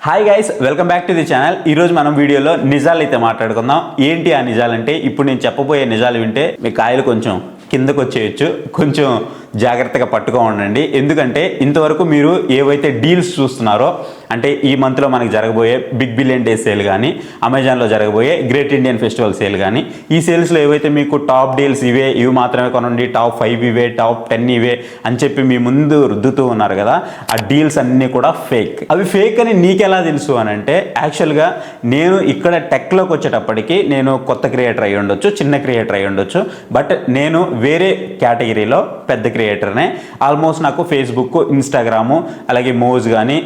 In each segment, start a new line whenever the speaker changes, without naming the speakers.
Hi guys, welcome back to the channel. ఈరోజు మనం వీడియోలో నిజాలు అయితే మాట్లాడుకుందాం. ఏంటి ఆ నిజాలంటే, ఇప్పుడు నేను చెప్పబోయే నిజాలు వింటే మీ కాయలు కొంచెం కిందకు వచ్చేయచ్చు. కొంచెం జాగ్రత్తగా పట్టుకో ఉండండి. ఎందుకంటే ఇంతవరకు మీరు ఏవైతే డీల్స్ చూస్తున్నారో, అంటే ఈ మంత్లో మనకి జరగబోయే బిగ్ బిలియన్ డే సేల్ కానీ, అమెజాన్లో జరగబోయే గ్రేట్ ఇండియన్ ఫెస్టివల్ సేల్ కానీ, ఈ సేల్స్లో ఏవైతే మీకు టాప్ డీల్స్ ఇవి మాత్రమే కొనండి, టాప్ 5 ఇవే, టాప్ 10 ఇవే అని చెప్పి మీ ముందు రుద్దుతూ ఉన్నారు కదా, ఆ డీల్స్ అన్నీ కూడా ఫేక్. అవి ఫేక్ అని నీకెలా తెలుసు అని అంటే, యాక్చువల్గా నేను ఇక్కడ టెక్లోకి వచ్చేటప్పటికి నేను కొత్త క్రియేటర్ అయ్యి ఉండొచ్చు, చిన్న క్రియేటర్ అయ్యి ఉండొచ్చు, బట్ నేను వేరే కేటగిరీలో పెద్ద క్రియేటర్నే. ఆల్మోస్ట్ నాకు ఫేస్బుక్, ఇన్స్టాగ్రాము, అలాగే మోజ్ కానీ,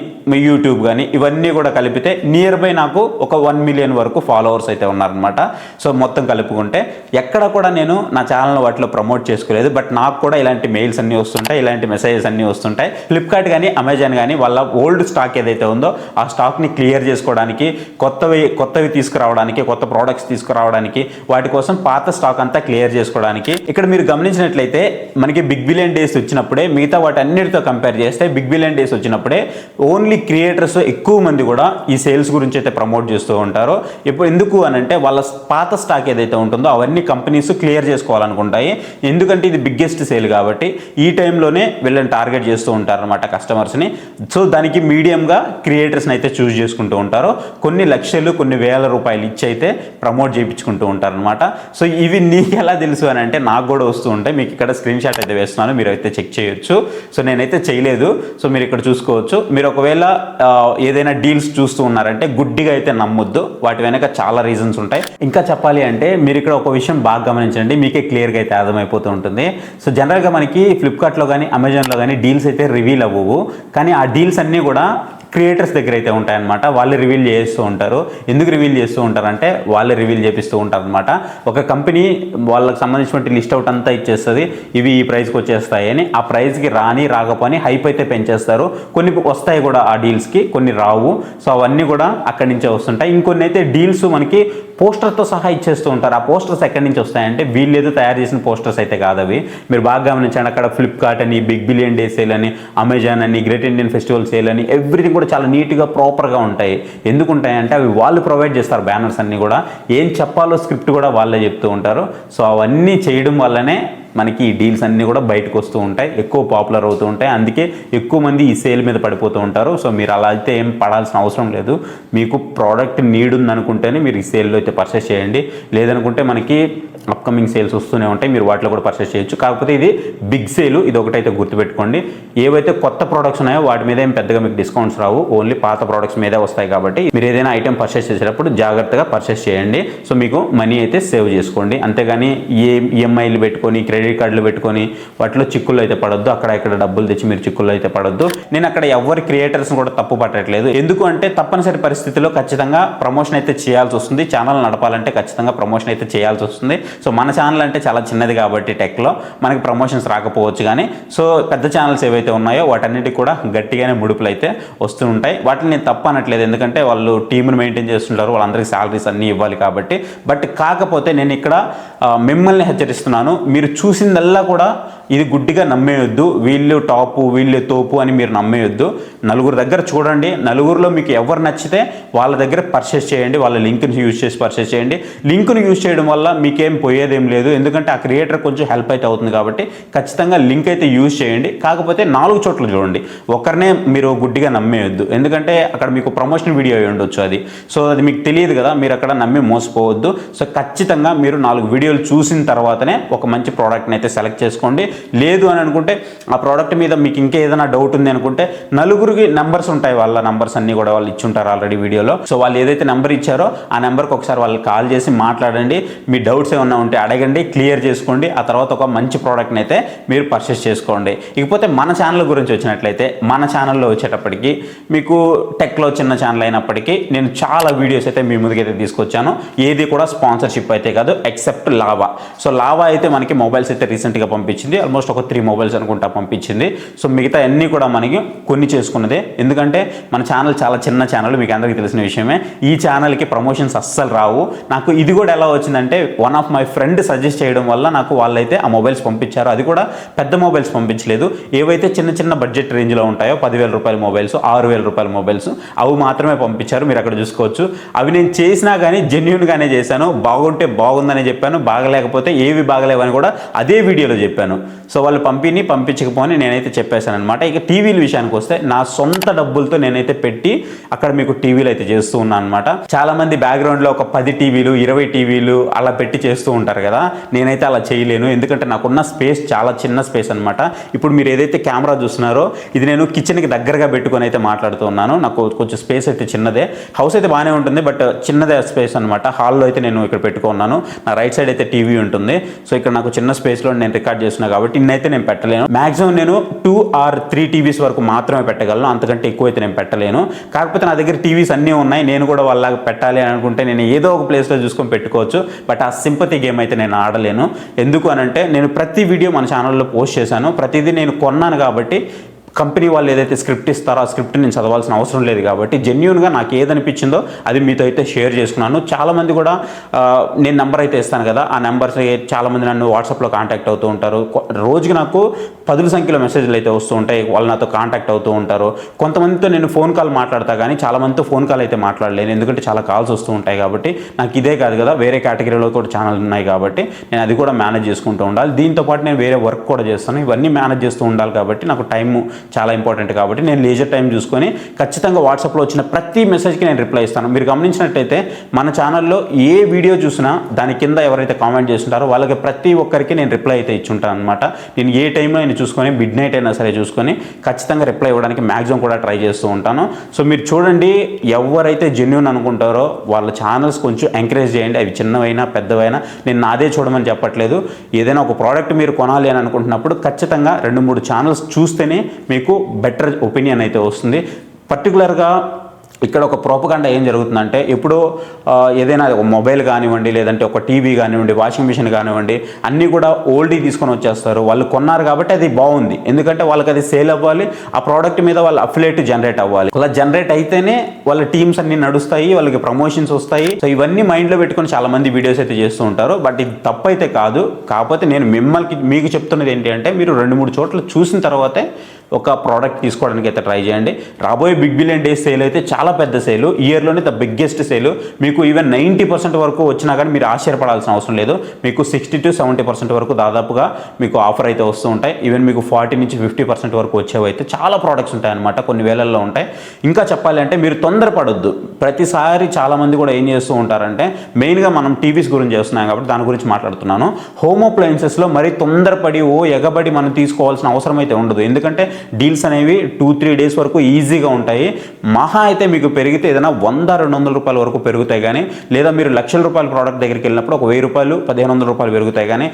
యూట్యూబ్ కానీ ఇవన్నీ కూడా కలిపితే నియర్ బై నాకు ఒక 1 మిలియన్ వరకు ఫాలోవర్స్ అయితే ఉన్నారనమాట. సో మొత్తం కలుపుకుంటే ఎక్కడ కూడా నేను నా ఛానల్ వాటిలో ప్రమోట్ చేసుకోలేదు. బట్ నాకు కూడా ఇలాంటి మెయిల్స్ అన్నీ వస్తుంటాయి, ఇలాంటి మెసేజెస్ అన్నీ వస్తుంటాయి. ఫ్లిప్కార్ట్ కానీ, అమెజాన్ కానీ వాళ్ళ ఓల్డ్ స్టాక్ ఏదైతే ఉందో ఆ స్టాక్ని క్లియర్ చేసుకోవడానికి, కొత్తవి తీసుకురావడానికి, కొత్త ప్రోడక్ట్స్ తీసుకురావడానికి, వాటి కోసం పాత స్టాక్ అంతా క్లియర్ చేసుకోవడానికి. ఇక్కడ మీరు గమనించినట్లయితే మనకి బిగ్ బిలియన్ డేస్ వచ్చినప్పుడే, మిగతా వాటి అన్నిటితో కంపేర్ చేస్తే బిగ్ బిలియన్ డేస్ వచ్చినప్పుడే ఓన్లీ క్రియేటర్స్ ఎక్కువ మంది కూడా ఈ సేల్స్ గురించి అయితే ప్రమోట్ చేస్తూ ఉంటారు. ఇప్పుడు ఎందుకు అని అంటే, వాళ్ళ పాత స్టాక్ ఏదైతే ఉంటుందో అవన్నీ కంపెనీస్ క్లియర్ చేసుకోవాలనుకుంటాయి. ఎందుకంటే ఇది బిగ్గెస్ట్ సేల్ కాబట్టి ఈ టైంలోనే వీళ్ళని టార్గెట్ చేస్తూ ఉంటారు అనమాట కస్టమర్స్ని. సో దానికి మీడియంగా క్రియేటర్స్ని అయితే చూస్ చేసుకుంటూ ఉంటారు. కొన్ని లక్షలు, కొన్ని వేల రూపాయలు ఇచ్చి అయితే ప్రమోట్ చేయించుకుంటూ ఉంటారు అనమాట. సో ఇవి నీకు ఎలా తెలుసు అని అంటే, నాకు కూడా వస్తూ ఉంటాయి. మీకు ఇక్కడ స్క్రీన్ షాట్ అయితే వేస్తున్నాను, మీరు అయితే చెక్ చేయొచ్చు. సో నేనైతే చేయలేదు. సో మీరు ఇక్కడ చూసుకోవచ్చు. మీరు ఒకవేళ ఏదైనా డీల్స్ చూస్తూ ఉన్నారంటే గుడ్డిగా అయితే నమ్మొద్దు, వాటి వెనక చాలా రీజన్స్ ఉంటాయి. ఇంకా చెప్పాలి అంటే, మీరు ఇక్కడ ఒక విషయం బాగా గమనించండి, మీకే క్లియర్గా అయితే అర్థమైపోతూ ఉంటుంది. సో జనరల్గా మనకి ఫ్లిప్కార్ట్లో కానీ, అమెజాన్లో కానీ డీల్స్ అయితే రివీల్ అవ్వవు. కానీ ఆ డీల్స్ అన్నీ కూడా క్రియేటర్స్ దగ్గర అయితే ఉంటాయన్నమాట. వాళ్ళు రివీల్ చేస్తూ ఉంటారు. ఎందుకు రివీల్ చేస్తూ ఉంటారంటే, వాళ్ళు రివీల్ చేపిస్తూ ఉంటారు అనమాట. ఒక కంపెనీ వాళ్ళకి సంబంధించిన లిస్ట్ అవుట్ అంతా ఇచ్చేస్తుంది, ఇవి ఈ ప్రైస్కి వచ్చేస్తాయి అని. ఆ ప్రైస్కి రాకపోని హైప్ అయితే పెంచేస్తారు. కొన్ని వస్తాయి కూడా ఆ డీల్స్కి, కొన్ని రావు. సో అవన్నీ కూడా అక్కడి నుంచే వస్తుంటాయి. ఇంకొన్ని అయితే డీల్స్ మనకి పోస్టర్తో సహా ఇచ్చేస్తూ ఉంటారు. ఆ పోస్టర్స్ ఎక్కడి నుంచి వస్తాయంటే, వీళ్ళు ఏదో తయారు చేసిన పోస్టర్స్ అయితే కాదు అవి. మీరు బాగా గమనించండి, అక్కడ ఫ్లిప్కార్ట్ అని, బిగ్ బిలియన్ డే సేల్ అని, అమెజాన్ అని, గ్రేట్ ఇండియన్ ఫెస్టివల్ సేల్ అని, ఎవ్రీథింగ్ కూడా చాలా నీట్గా ప్రాపర్గా ఉంటాయి. ఎందుకు ఉంటాయంటే అవి వాళ్ళు ప్రొవైడ్ చేస్తారు. బ్యానర్స్ అన్నీ కూడా ఏం చెప్పాలో స్క్రిప్ట్ కూడా వాళ్ళే చెప్తూ ఉంటారు. సో అవన్నీ చేయడం వల్లనే మనకి ఈ డీల్స్ అన్నీ కూడా బయటకు వస్తూ ఉంటాయి, ఎక్కువ పాపులర్ అవుతూ ఉంటాయి. అందుకే ఎక్కువ మంది ఈ సేల్ మీద పడిపోతూ ఉంటారు. సో మీరు అలా అయితే ఏం పడాల్సిన అవసరం లేదు. మీకు ప్రోడక్ట్ నీడ్ ఉందనుకుంటేనే మీరు ఈ సేల్లో అయితే పర్చేస్ చేయండి. లేదనుకుంటే మనకి అప్కమింగ్ సేల్స్ వస్తూనే ఉంటాయి, మీరు వాటిలో కూడా పర్చేస్ చేయొచ్చు. కాకపోతే ఇది బిగ్ సేల్, ఇది ఒకటైతే గుర్తుపెట్టుకోండి. ఏవైతే కొత్త ప్రోడక్ట్స్ ఉన్నాయో వాటి మీద ఏం పెద్దగా మీకు డిస్కౌంట్స్ రావు, ఓన్లీ పాత ప్రోడక్ట్స్ మీదే వస్తాయి. కాబట్టి మీరు ఏదైనా ఐటెం పర్చేస్ చేసేటప్పుడు జాగ్రత్తగా పర్చేస్ చేయండి. సో మీకు మనీ అయితే సేవ్ చేసుకోండి. అంతేగాని ఈఎంఐలు పెట్టుకొని, క్రెడిట్ కార్డులు పెట్టుకొని వాటిలో చిక్కులు అయితే పడొద్దు. అక్కడ ఇక్కడ డబ్బులు తెచ్చి మీరు చిక్కులు అయితే పడొద్దు. నేను అక్కడ ఎవరి క్రియేటర్స్ కూడా తప్పు పట్టట్లేదు. ఎందుకు అంటే, తప్పనిసరి పరిస్థితిలో ఖచ్చితంగా ప్రమోషన్ అయితే చేయాల్సి వస్తుంది. ఛానల్ నడపాలంటే ఖచ్చితంగా ప్రమోషన్ అయితే చేయాల్సి వస్తుంది. సో మన ఛానల్ అంటే చాలా చిన్నది కాబట్టి టెక్లో మనకి ప్రమోషన్స్ రాకపోవచ్చు. కానీ సో పెద్ద ఛానల్స్ ఏవైతే ఉన్నాయో వాటన్నిటికి కూడా గట్టిగానే ముడుపులు అయితే వస్తూ ఉంటాయి. వాటిని నేను తప్పు అనట్లేదు, ఎందుకంటే వాళ్ళు టీంను మెయింటైన్ చేస్తుంటారు, వాళ్ళందరికీ శాలరీస్ అన్నీ ఇవ్వాలి కాబట్టి. బట్ కాకపోతే నేను ఇక్కడ మిమ్మల్ని హెచ్చరిస్తున్నాను, మీరు చూసిందల్లా కూడా ఇది గుడ్డిగా నమ్మేయొద్దు. వీళ్ళు టాపు, వీళ్ళు తోపు అని మీరు నమ్మేయొద్దు. నలుగురు దగ్గర చూడండి, నలుగురిలో మీకు ఎవరు నచ్చితే వాళ్ళ దగ్గర పర్చేస్ చేయండి. వాళ్ళ లింక్ని యూజ్ చేసి పర్చేస్ చేయండి. లింక్ను యూజ్ చేయడం వల్ల మీకేం పోయేదేం లేదు, ఎందుకంటే ఆ క్రియేటర్ కొంచెం హెల్ప్ అయితే అవుతుంది కాబట్టి ఖచ్చితంగా లింక్ అయితే యూజ్ చేయండి. కాకపోతే 4 చోట్ల చూడండి, ఒకరినే మీరు గుడ్డిగా నమ్మేయొద్దు. ఎందుకంటే అక్కడ మీకు ప్రమోషన్ వీడియో అయి ఉండొచ్చు అది. సో అది మీకు తెలియదు కదా, మీరు అక్కడ నమ్మి మోసపోవద్దు. సో ఖచ్చితంగా మీరు 4 వీడియోలు చూసిన తర్వాతనే ఒక మంచి ప్రోడక్ట్ని అయితే సెలెక్ట్ చేసుకోండి. లేదు అని అనుకుంటే, ఆ ప్రోడక్ట్ మీద మీకు ఇంకా ఏదైనా డౌట్ ఉంది అనుకుంటే, నలుగురికి నెంబర్స్ ఉంటాయి, వాళ్ళ నెంబర్స్ అన్నీ కూడా వాళ్ళు ఇచ్చుంటారు ఆల్రెడీ వీడియోలో. సో వాళ్ళు ఏదైతే నెంబర్ ఇచ్చారో ఆ నెంబర్కి ఒకసారి వాళ్ళు కాల్ చేసి మాట్లాడండి. మీ డౌట్స్ ఏమన్నా ఉంటే అడగండి, క్లియర్ చేసుకోండి. ఆ తర్వాత ఒక మంచి ప్రోడక్ట్ని అయితే మీరు పర్చేస్ చేసుకోండి. ఇకపోతే మన ఛానల్ గురించి వచ్చినట్లయితే, మన ఛానల్లో వచ్చేటప్పటికి మీకు టెక్లో చిన్న ఛానల్ అయినప్పటికీ నేను చాలా వీడియోస్ అయితే మీ ముందుకైతే తీసుకొచ్చాను. ఏది కూడా స్పాన్సర్షిప్ అయితే కాదు, ఎక్సెప్ట్ లావా. సో లావా అయితే మనకి మొబైల్స్ అయితే రీసెంట్గా పంపించింది. ఆల్మోస్ట్ ఒక 3 మొబైల్స్ అనుకుంటా పంపించింది. సో మిగతా అన్నీ కూడా మనకి కొన్ని చేసుకున్నదే. ఎందుకంటే మన ఛానల్ చాలా చిన్న ఛానల్, మీకు అందరికీ తెలిసిన విషయమే. ఈ ఛానల్కి ప్రమోషన్స్ అస్సలు రావు. నాకు ఇది కూడా ఎలా వచ్చిందంటే one of my friend suggest చేయడం వల్ల నాకు వాళ్ళైతే ఆ మొబైల్స్ పంపించారు. అది కూడా పెద్ద మొబైల్స్ పంపించలేదు. ఏవైతే చిన్న చిన్న బడ్జెట్ రేంజ్లో ఉంటాయో 10,000 రూపాయల మొబైల్స్, 6,000 రూపాయల మొబైల్స్ అవి మాత్రమే పంపించారు. మీరు అక్కడ చూసుకోవచ్చు. అవి నేను చేసినా కానీ జెన్యూన్గానే చేశాను. బాగుంటే బాగుందని చెప్పాను, బాగలేకపోతే ఏవి బాగలేవని కూడా అదే వీడియోలో చెప్పాను. సో వాళ్ళు పంపించకపోని నేనైతే చెప్పేశాను అనమాట. ఇక టీవీల విషయానికి వస్తే నా సొంత డబ్బులతో నేనైతే పెట్టి అక్కడ మీకు టీవీలు అయితే చేస్తూ ఉన్నాను అనమాట. చాలా మంది బ్యాక్గ్రౌండ్లో ఒక 10 టీవీలు 20 టీవీలు అలా పెట్టి చేస్తూ ఉంటారు కదా. నేనైతే అలా చేయలేను. ఎందుకంటే నాకున్న స్పేస్ చాలా చిన్న స్పేస్ అనమాట. ఇప్పుడు మీరు ఏదైతే కెమెరా చూస్తున్నారో ఇది నేను కిచెన్కి దగ్గరగా పెట్టుకొని అయితే మాట్లాడుతూ ఉన్నాను. నాకు కొంచెం స్పేస్ అయితే చిన్నదే. హౌస్ అయితే బాగానే ఉంటుంది, బట్ చిన్నదే స్పేస్ అనమాట. హాల్లో అయితే నేను ఇక్కడ పెట్టుకున్నాను. నా రైట్ సైడ్ అయితే టీవీ ఉంటుంది. సో ఇక్కడ నాకు చిన్న స్పేస్లో నేను రికార్డ్ చేస్తున్నా కాబట్టి ఇన్నైతే నేను పెట్టలేను. మ్యాక్సిమం నేను 2 or 3 టీవీస్ వరకు మాత్రమే పెట్టగలను. అంతకంటే ఎక్కువ అయితే నేను పెట్టలేను. కాకపోతే నా దగ్గర టీవీస్ అన్నీ ఉన్నాయి. నేను కూడా వాళ్ళకి పెట్టాలి అని అనుకుంటే నేను ఏదో ఒక ప్లేస్లో చూసుకొని పెట్టుకోవచ్చు. బట్ ఆ సింపతి గేమ్ అయితే నేను ఆడలేను. ఎందుకు అనంటే నేను ప్రతి వీడియో మన ఛానల్లో పోస్ట్ చేశాను. ప్రతిదీ నేను కొన్నాను కాబట్టి కంపెనీ వాళ్ళు ఏదైతే స్క్రిప్ట్ ఇస్తారో ఆ స్క్రిప్ట్ నేను చదవాల్సిన అవసరం లేదు కాబట్టి జెన్యూన్గా నాకు ఏదనిపించిందో అది మీతో అయితే షేర్ చేసుకున్నాను. చాలామంది కూడా నేను నెంబర్ అయితే ఇస్తాను కదా, ఆ నెంబర్స్ చాలామంది నన్ను వాట్సాప్లో కాంటాక్ట్ అవుతూ ఉంటారు. రోజుకి నాకు 10ల సంఖ్యలో మెసేజ్లు అయితే వస్తూ ఉంటాయి. వాళ్ళు నాతో కాంటాక్ట్ అవుతూ ఉంటారు. కొంతమందితో నేను ఫోన్ కాల్ మాట్లాడతా కానీ చాలామందితో ఫోన్ కాల్ అయితే మాట్లాడలేను. ఎందుకంటే చాలా కాల్స్ వస్తూ ఉంటాయి కాబట్టి. నాకు ఇదే కాదు కదా, వేరే కేటగిరీలో కూడా ఛానల్ ఉన్నాయి కాబట్టి నేను అది కూడా మేనేజ్ చేసుకుంటూ ఉండాలి. దీంతోపాటు నేను వేరే వర్క్ కూడా చేస్తాను. ఇవన్నీ మేనేజ్ చేస్తూ ఉండాలి కాబట్టి నాకు టైము చాలా ఇంపార్టెంట్ కాబట్టి నేను లేజర్ టైం చూసుకొని ఖచ్చితంగా వాట్సాప్లో వచ్చిన ప్రతి మెసేజ్కి నేను రిప్లై ఇస్తాను. మీరు గమనించినట్టయితే మన ఛానల్లో ఏ వీడియో చూసినా దాని కింద ఎవరైతే కామెంట్ చేస్తుంటారో వాళ్ళకి ప్రతి ఒక్కరికి నేను రిప్లై అయితే ఇచ్చుంటాను అనమాట. నేను ఏ టైంలో నేను చూసుకొని మిడ్ నైట్ అయినా సరే చూసుకొని ఖచ్చితంగా రిప్లై ఇవ్వడానికి మ్యాక్సిమం కూడా ట్రై చేస్తూ ఉంటాను. సో మీరు చూడండి, ఎవరైతే జెన్యూన్ అనుకుంటారో వాళ్ళ ఛానల్స్ కొంచెం ఎంకరేజ్ చేయండి. అవి చిన్నవైనా పెద్దవైనా నేను నాదే చూడమని చెప్పట్లేదు. ఏదైనా ఒక ప్రోడక్ట్ మీరు కొనాలి అని అనుకుంటున్నప్పుడు ఖచ్చితంగా 2-3 ఛానల్స్ చూస్తేనే మీకు బెటర్ ఒపీనియన్ అయితే వస్తుంది. పర్టికులర్గా ఇక్కడ ఒక ప్రోపగండా ఏం జరుగుతుందంటే ఇప్పుడు ఏదైనా ఒక మొబైల్ కానివ్వండి, లేదంటే ఒక టీవీ కానివ్వండి, వాషింగ్ మిషన్ కానివ్వండి, అన్నీ కూడా ఓల్డీ తీసుకొని వచ్చేస్తారు. వాళ్ళు కొన్నారు కాబట్టి అది బాగుంది, ఎందుకంటే వాళ్ళకి అది సేల్ అవ్వాలి, ఆ ప్రోడక్ట్ మీద వాళ్ళ అఫిలియేట్ జనరేట్ అవ్వాలి. అలా జనరేట్ అయితేనే వాళ్ళ టీమ్స్ అన్ని నడుస్తాయి, వాళ్ళకి ప్రమోషన్స్ వస్తాయి. సో ఇవన్నీ మైండ్లో పెట్టుకొని చాలామంది వీడియోస్ అయితే చేస్తూ ఉంటారు. బట్ ఇది తప్పు అయితే కాదు. కాకపోతే నేను మీకు చెప్తున్నది ఏంటి అంటే మీరు 2-3 చోట్ల చూసిన తర్వాతే ఒక ప్రోడక్ట్ తీసుకోవడానికి అయితే ట్రై చేయండి. రాబోయే బిగ్ బిలియన్ డేస్ సేల్ అయితే చాలా పెద్ద సేలు, ఇయర్లోనే ద బిగ్గెస్ట్ సేలు. మీకు ఈవెన్ 90% వరకు వచ్చినా కానీ మీరు ఆశ్చర్యపడాల్సిన అవసరం లేదు. మీకు 60-70% వరకు దాదాపుగా మీకు ఆఫర్ అయితే వస్తూ ఉంటాయి. ఈవెన్ మీకు 40-50% వరకు వచ్చేవి అయితే చాలా ప్రోడక్ట్స్ ఉంటాయి అన్నమాట, కొన్ని వేలల్లో ఉంటాయి. ఇంకా చెప్పాలి అంటే మీరు తొందరపడొద్దు. ప్రతిసారి చాలామంది కూడా ఏం చేస్తూ ఉంటారంటే, మెయిన్గా మనం టీవీస్ గురించి చేస్తున్నాం కాబట్టి దాని గురించి మాట్లాడుతున్నాను. హోమ్ అప్లయన్సెస్లో మరీ తొందరపడి ఎగబడి మనం తీసుకోవాల్సిన అవసరం అయితే ఉండదు. ఎందుకంటే డీల్స్ అనేవి 2-3 డేస్ వరకు ఈజీగా ఉంటాయి. మహా అయితే మీకు పెరిగితే ఏదైనా 100-200 రూపాయల వరకు పెరుగుతాయి కానీ, లేదా మీరు లక్షల రూపాయల ప్రోడక్ట్ దగ్గరికి వెళ్ళినప్పుడు ఒక 1000 రూపాయలు 1500 రూపాయలు పెరుగుతాయి కానీ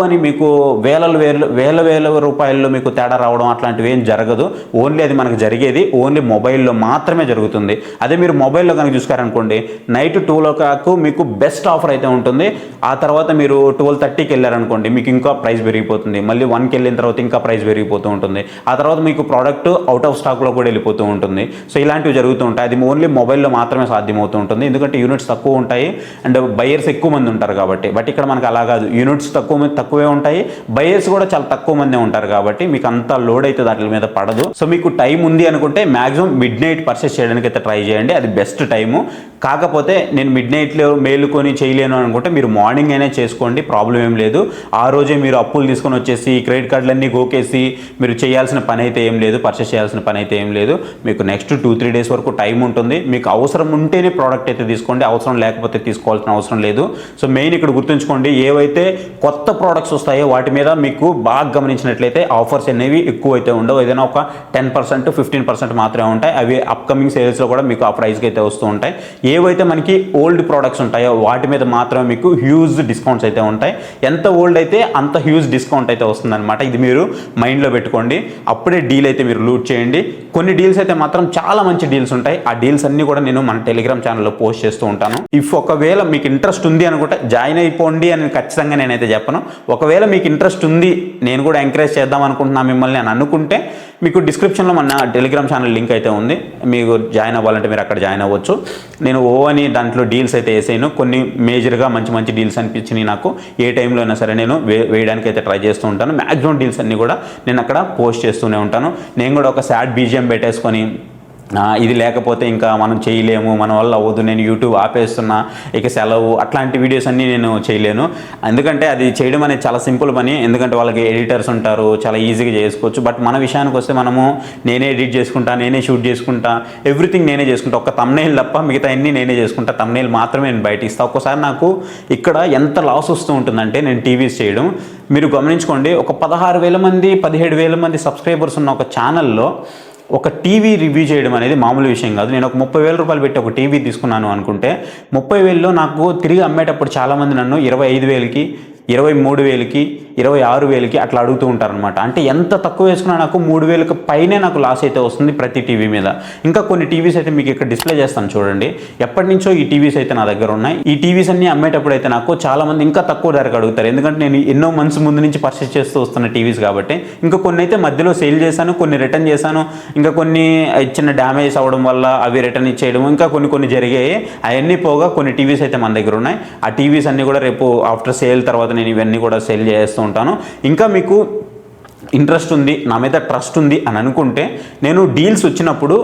అని మీకు వేల రూపాయల్లో మీకు తేడా రావడం అట్లాంటివి ఏం జరగదు. ఓన్లీ అది మనకు జరిగేది ఓన్లీ మొబైల్లో మాత్రమే జరుగుతుంది. అదే మీరు మొబైల్లో కనుక చూసారనుకోండి, నైట్ 12 మీకు బెస్ట్ ఆఫర్ అయితే ఉంటుంది. ఆ తర్వాత మీరు 12:30కి వెళ్ళారనుకోండి, మీకు ఇంకా ప్రైస్ పెరిగిపోతుంది. మళ్ళీ 1కి వెళ్ళిన తర్వాత ఇంకా ప్రైస్ పెరిగిపోతూ ఉంటుంది. ఆ తర్వాత మీకు ప్రోడక్ట్ అవుట్ ఆఫ్ స్టాక్లో కూడా వెళ్ళిపోతూ ఉంటుంది. సో ఇలాంటివి జరుగుతూ ఉంటాయి. అది ఓన్లీ మొబైల్లో మాత్రమే సాధ్యమవుతూ ఉంటుంది, ఎందుకంటే యూనిట్స్ తక్కువ ఉంటాయి అండ్ బయర్స్ ఎక్కువ మంది ఉంటారు కాబట్టి. బట్ ఇక్కడ మనకు అలా కాదు, యూనిట్స్ తక్కువే ఉంటాయి, బయర్స్ కూడా చాలా తక్కువ మంది ఉంటారు కాబట్టి మీకు అంత లోడ్ అయితే దాని మీద పడదు. సో మీకు టైం ఉంది అనుకుంటే మ్యాక్సిమం మిడ్ నైట్ పర్చేస్ చేయడానికి అయితే ట్రై చేయండి, అది బెస్ట్ టైము. కాకపోతే నేను మిడ్ నైట్లో మేలుకొని చేయలేను అనుకుంటే మీరు మార్నింగ్ అయినా చేసుకోండి, ప్రాబ్లం ఏం లేదు. ఆ రోజే మీరు అప్పులు తీసుకొని వచ్చేసి క్రెడిట్ కార్డులన్నీ గోకేసి మీరు చేయాల్సిన పని అయితే ఏం లేదు, పర్చేస్ చేయాల్సిన పని అయితే ఏం లేదు. మీకు నెక్స్ట్ 2-3 డేస్ వరకు టైం ఉంటుంది. మీకు అవసరం ఉంటేనే ప్రోడక్ట్ అయితే తీసుకోండి, అవసరం లేకపోతే తీసుకోవాల్సిన అవసరం లేదు. సో మెయిన్ ఇక్కడ గుర్తుంచుకోండి, ఏవైతే కొత్త ప్రోడక్ట్స్ వస్తాయో వాటి మీద మీకు బాగా గమనించినట్లయితే ఆఫర్స్ అనేవి ఎక్కువ అయితే ఉండవు. ఏదైనా ఒక 10%-15% మాత్రమే ఉంటాయి. అవి అప్కమింగ్ సేల్స్లో కూడా మీకు ఆ ప్రైస్కి అయితే వస్తూ ఉంటాయి. ఏవైతే మనకి ఓల్డ్ ప్రోడక్ట్స్ ఉంటాయో వాటి మీద మాత్రమే మీకు హ్యూజ్ డిస్కౌంట్స్ అయితే ఉంటాయి. ఎంత ఓల్డ్ అయితే అంత హ్యూజ్ డిస్కౌంట్ అయితే వస్తుందన్నమాట. ఇది మీరు మైండ్లో పెట్టుకోండి. అప్పుడే డీల్ అయితే మీరు లూట్ చేయండి. కొన్ని డీల్స్ అయితే మాత్రం చాలా మంచి డీల్స్ ఉంటాయి. ఆ డీల్స్ అన్నీ కూడా నేను మన టెలిగ్రామ్ ఛానల్లో పోస్ట్ చేస్తూ ఉంటాను. ఇఫ్ ఒకవేళ మీకు ఇంట్రెస్ట్ ఉంది అనుకుంటే జాయిన్ అయిపోండి అని ఖచ్చితంగా నేనైతే చెప్పను. ఒకవేళ మీకు ఇంట్రెస్ట్ ఉంది, నేను కూడా ఎంకరేజ్ చేద్దాం అనుకుంటున్నా మిమ్మల్ని అని అనుకుంటే మీకు డిస్క్రిప్షన్లో మన టెలిగ్రామ్ ఛానల్ లింక్ అయితే ఉంది. మీకు జాయిన్ అవ్వాలంటే మీరు అక్కడ జాయిన్ అవ్వచ్చు. నేను అని దాంట్లో డీల్స్ అయితే వేసాను. కొన్ని మేజర్గా మంచి మంచి డీల్స్ అనిపించినాయి నాకు. ఏ టైంలో అయినా సరే నేను వేయడానికి అయితే ట్రై చేస్తూ ఉంటాను. మ్యాక్సిమం డీల్స్ అన్నీ కూడా నేను అక్కడ పోస్ట్ చేస్తూనే ఉంటాను. నేను కూడా ఒక సాడ్ బీజిఎం పెట్టేసుకొని ఇది లేకపోతే ఇంకా మనం చేయలేము, మన వల్ల అవ్వదు, నేను యూట్యూబ్ ఆపేస్తున్నా, ఇక సెలవు, అట్లాంటి వీడియోస్ అన్నీ నేను చేయలేను. ఎందుకంటే అది చేయడం అనేది చాలా సింపుల్ పని. ఎందుకంటే వాళ్ళకి ఎడిటర్స్ ఉంటారు, చాలా ఈజీగా చేసుకోవచ్చు. బట్ మన విషయానికి వస్తే మనము నేనే ఎడిట్ చేసుకుంటా, నేనే షూట్ చేసుకుంటా, ఎవ్రీథింగ్ నేనే చేసుకుంటా. ఒక తమ్నెయిల్ తప్ప మిగతా అన్నీ నేనే చేసుకుంటా. తమ్నెయిల్ మాత్రమే నేను బయట ఇస్తాను. ఒక్కోసారి నాకు ఇక్కడ ఎంత లాస్ వస్తూ ఉంటుందంటే నేను టీవీస్ చేయడం, మీరు గమనించుకోండి. ఒక 16,000 మంది 17,000 మంది సబ్స్క్రైబర్స్ ఉన్న ఒక ఛానల్లో ఒక టీవీ రివ్యూ చేయడం అనేది మామూలు విషయం కాదు. నేను ఒక 30,000 రూపాయలు పెట్టి ఒక టీవీ తీసుకున్నాను అనుకుంటే 30,000లో నాకు తిరిగి అమ్మేటప్పుడు చాలామంది నన్ను 25,000కి, 23,000కి, 26,000కి అట్లా అడుగుతూ ఉంటారనమాట. అంటే ఎంత తక్కువ వేసుకున్నా నాకు 3,000కి పైనే నాకు లాస్ అయితే వస్తుంది ప్రతి టీవీ మీద. ఇంకా కొన్ని టీవీస్ అయితే మీకు ఇక్కడ డిస్ప్లే చేస్తాను చూడండి. ఎప్పటి నుంచో ఈ టీవీస్ అయితే నా దగ్గర ఉన్నాయి. ఈ టీవీస్ అన్ని అమ్మేటప్పుడు అయితే నాకు చాలామంది ఇంకా తక్కువ ధరకు అడుగుతారు. ఎందుకంటే నేను ఎన్నో మంత్స్ ముందు నుంచి పర్చేస్ చేస్తూ వస్తున్న టీవీస్ కాబట్టి. ఇంకా కొన్ని అయితే మధ్యలో సేల్ చేశాను, కొన్ని రిటర్న్ చేశాను, ఇంకా కొన్ని చిన్న డ్యామేజ్ అవ్వడం వల్ల అవి రిటర్న్ ఇచ్చేయడం, ఇంకా కొన్ని జరిగాయి. అవన్నీ పోగా కొన్ని టీవీస్ అయితే మన దగ్గర ఉన్నాయి. ఆ టీవీస్ అన్నీ కూడా రేపు ఆఫ్టర్ సేల్ తర్వాత నేను ఇవన్నీ కూడా సేల్ చేస్తూ ఉంటాను. ఇంకా మీకు ఇంట్రెస్ట్ ఉంది, నా మీద ట్రస్ట్ ఉంది అని అనుకుంటే నేను డీల్స్ వచ్చినప్పుడు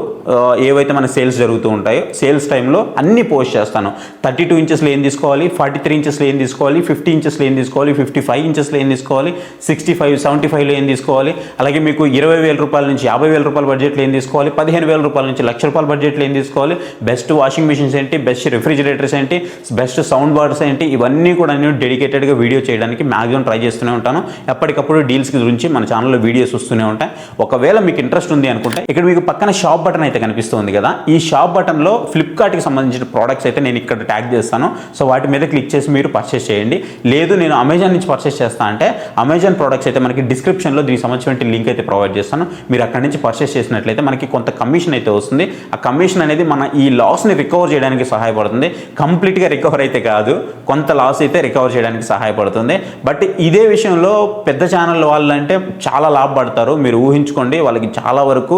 ఏవైతే మన సేల్స్ జరుగుతూ ఉంటాయో సేల్స్ టైంలో అన్నీ పోస్ట్ చేస్తాను. 32 ఇంచెస్లో ఏం తీసుకోవాలి, 43 ఇంచెస్లో ఏం తీసుకోవాలి, 50 ఇంచెస్లో ఏం తీసుకోవాలి, 55 ఇంచెస్లో ఏం తీసుకోవాలి, 65, 75లో ఏం తీసుకోవాలి, అలాగే మీకు 20,000 రూపాయల నుంచి 50,000 రూపాయల బడ్జెట్లో ఏం తీసుకోవాలి, 15,000 రూపాయల నుంచి 1,00,000 రూపాయల బడ్జెట్లో ఏం తీసుకోవాలి, బెస్ట్ వాషింగ్ మిషన్స్ ఏంటి, బెస్ట్ రిఫ్రిజిరేటర్స్ ఏంటి, బెస్ట్ సౌండ్ బార్స్ ఏంటి, ఇవన్నీ కూడా నేను డెడికేటెడ్గా వీడియో చేయడానికి మ్యాక్సిమం ట్రై చేస్తూనే ఉంటాను. ఎప్పటికప్పుడు డీల్స్ గురించి మన ఛానల్లో వీడియోస్ వస్తూనే ఉంటాయి. ఒకవేళ మీకు ఇంట్రెస్ట్ ఉంది అనుకుంటే ఇక్కడ మీకు పక్కన షాప్ బటన్ అయితే కనిపిస్తుంది కదా, ఈ షాప్ బటన్లో ఫ్లిప్కార్ట్కి సంబంధించిన ప్రోడక్ట్స్ అయితే నేను ఇక్కడ ట్యాగ్ చేస్తాను. సో వాటి మీద క్లిక్ చేసి మీరు పర్చేస్ చేయండి. లేదు నేను అమెజాన్ నుంచి పర్చేస్ చేస్తాను అంటే అమెజాన్ ప్రోడక్ట్స్ అయితే మనకి డిస్క్రిప్షన్లో దీనికి సంబంధించిన లింక్ అయితే ప్రొవైడ్ చేస్తాను. మీరు అక్కడి నుంచి పర్చేస్ చేసినట్లయితే మనకి కొంత కమిషన్ అయితే వస్తుంది. ఆ కమిషన్ అనేది మన ఈ లాస్ని రికవర్ చేయడానికి సహాయపడుతుంది. కంప్లీట్గా రికవర్ అయితే కాదు, కొంత లాస్ అయితే రికవర్ చేయడానికి సహాయపడుతుంది. బట్ ఇదే విషయంలో పెద్ద ఛానల్ వాళ్ళు అంటే చాలా లాభపడతారు. మీరు ఊహించుకోండి, వాళ్ళకి చాలా వరకు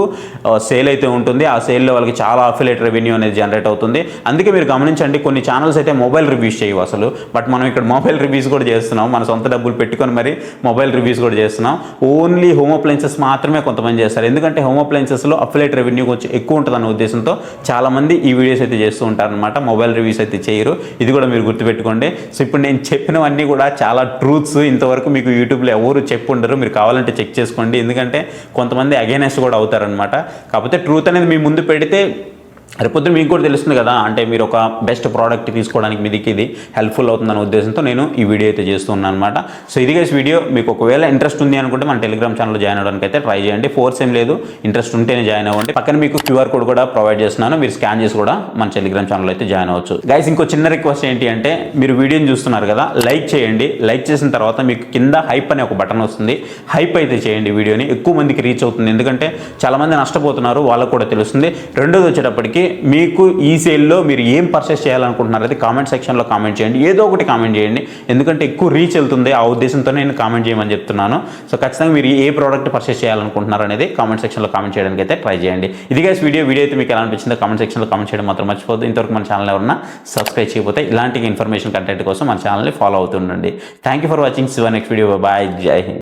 సేల్ అయితే ఉంటుంది. ఆ సేల్లో వాళ్ళకి చాలా అఫిలియేట్ రెవెన్యూ అనేది జనరేట్ అవుతుంది. అందుకే మీరు గమనించండి, కొన్ని ఛానల్స్ అయితే మొబైల్ రివ్యూస్ చేయవు అసలు. బట్ మనం ఇక్కడ మొబైల్ రివ్యూస్ కూడా చేస్తున్నాం. మన సొంత డబ్బులు పెట్టుకొని మరి మొబైల్ రివ్యూస్ కూడా చేస్తున్నాం. ఓన్లీ హోమ్ అప్లయన్సెస్ మాత్రమే కొంతమంది చేస్తారు. ఎందుకంటే హోమ్ అప్లయన్సెస్లో అఫిలియేట్ రెవెన్యూ కొంచెం ఎక్కువ ఉంటుంది అన్న ఉద్దేశంతో చాలామంది ఈ వీడియోస్ అయితే చేస్తూ ఉంటారనమాట. మొబైల్ రివ్యూస్ అయితే చేయరు. ఇది కూడా మీరు గుర్తుపెట్టుకోండి. సో ఇప్పుడు నేను చెప్పినవన్నీ కూడా చాలా ట్రూత్స్. ఇంతవరకు మీకు యూట్యూబ్లో ఎవరు చెప్పుండరు. మీరు కావాలంటే చెక్ చేసుకోండి. ఎందుకంటే కొంతమంది అగైనెస్ట్ కూడా అవుతారనమాట. కాకపోతే ట్రూత్ అనేది మీ ముందు పెడితే రేపొద్దున మీకు కూడా తెలుస్తుంది కదా, అంటే మీరు ఒక బెస్ట్ ప్రోడక్ట్ తీసుకోవడానికి మీదికి ఇది హెల్ప్ఫుల్ అవుతుందన్న ఉద్దేశంతో నేను ఈ వీడియో అయితే చేస్తున్నాను అనమాట. సో ఇది గైస్ వీడియో. మీకు ఒకవేళ ఇంట్రెస్ట్ ఉంది అనుకుంటే మన టెలిగ్రామ్ ఛానల్లో జాయిన్ అవ్వడానికి అయితే ట్రై చేయండి. ఫోర్స్ ఏం లేదు, ఇంట్రెస్ట్ ఉంటేనే జాయిన్ అవ్వండి. పక్కన మీకు QR కోడ్ కూడా ప్రొవైడ్ చేస్తున్నాను. మీరు స్కాన్ చేసి కూడా మన టెలిగ్రామ్ ఛానల్లో అయితే జాయిన్ అవ్వచ్చు. గైస్ ఇంకో చిన్న రిక్వెస్ట్ ఏంటి అంటే, మీరు వీడియోని చూస్తున్నారు కదా, లైక్ చేయండి. లైక్ చేసిన తర్వాత మీకు కింద హైప్ అనే ఒక బటన్ వస్తుంది. హైప్ అయితే చేయండి. వీడియోని ఎక్కువ మందికి రీచ్ అవుతుంది. ఎందుకంటే చాలామంది నష్టపోతున్నారు, వాళ్ళకు కూడా తెలుస్తుంది. రెండోది వచ్చేటప్పటికి మీకు ఈ సేల్లో మీరు ఏం పర్చేస్ చేయాలనుకుంటున్నారు అయితే కామెంట్ సెక్షన్లో కామెంట్ చేయండి. ఏదో ఒకటి కామెంట్ చేయండి. ఎందుకంటే ఎక్కువ రీచ్ వెళ్తుంది, ఆ ఉద్దేశంతో నేను కామెంట్ చేయమని చెప్తున్నాను. సో ఖచ్చితంగా మీరు ఏ ప్రోడక్ట్ పర్చేస్ చేయాలనుకుంటున్నారు అనేది కామెంట్ సెక్షన్లో కామెంట్ చేయడానికి అయితే ట్రై చేయండి. ఇది గైస్ వీడియో అయితే మీకు ఎలా అనిపించిందో కామెంట్ సెక్షన్లో కామెంట్ చేయడం మాత్రం మర్చిపోద్దు. ఇంతవరకు మన ఛానల్ ఎవరన్నా సబ్స్క్రైబ్ చేయకపోతే ఇలాంటి ఇన్ఫర్మేషన్ కంటెంట్ కోసం మన ఛానల్ని ఫాలో అవుతుండండి. Thank you for watching. Next video. Bye. Jai Hind.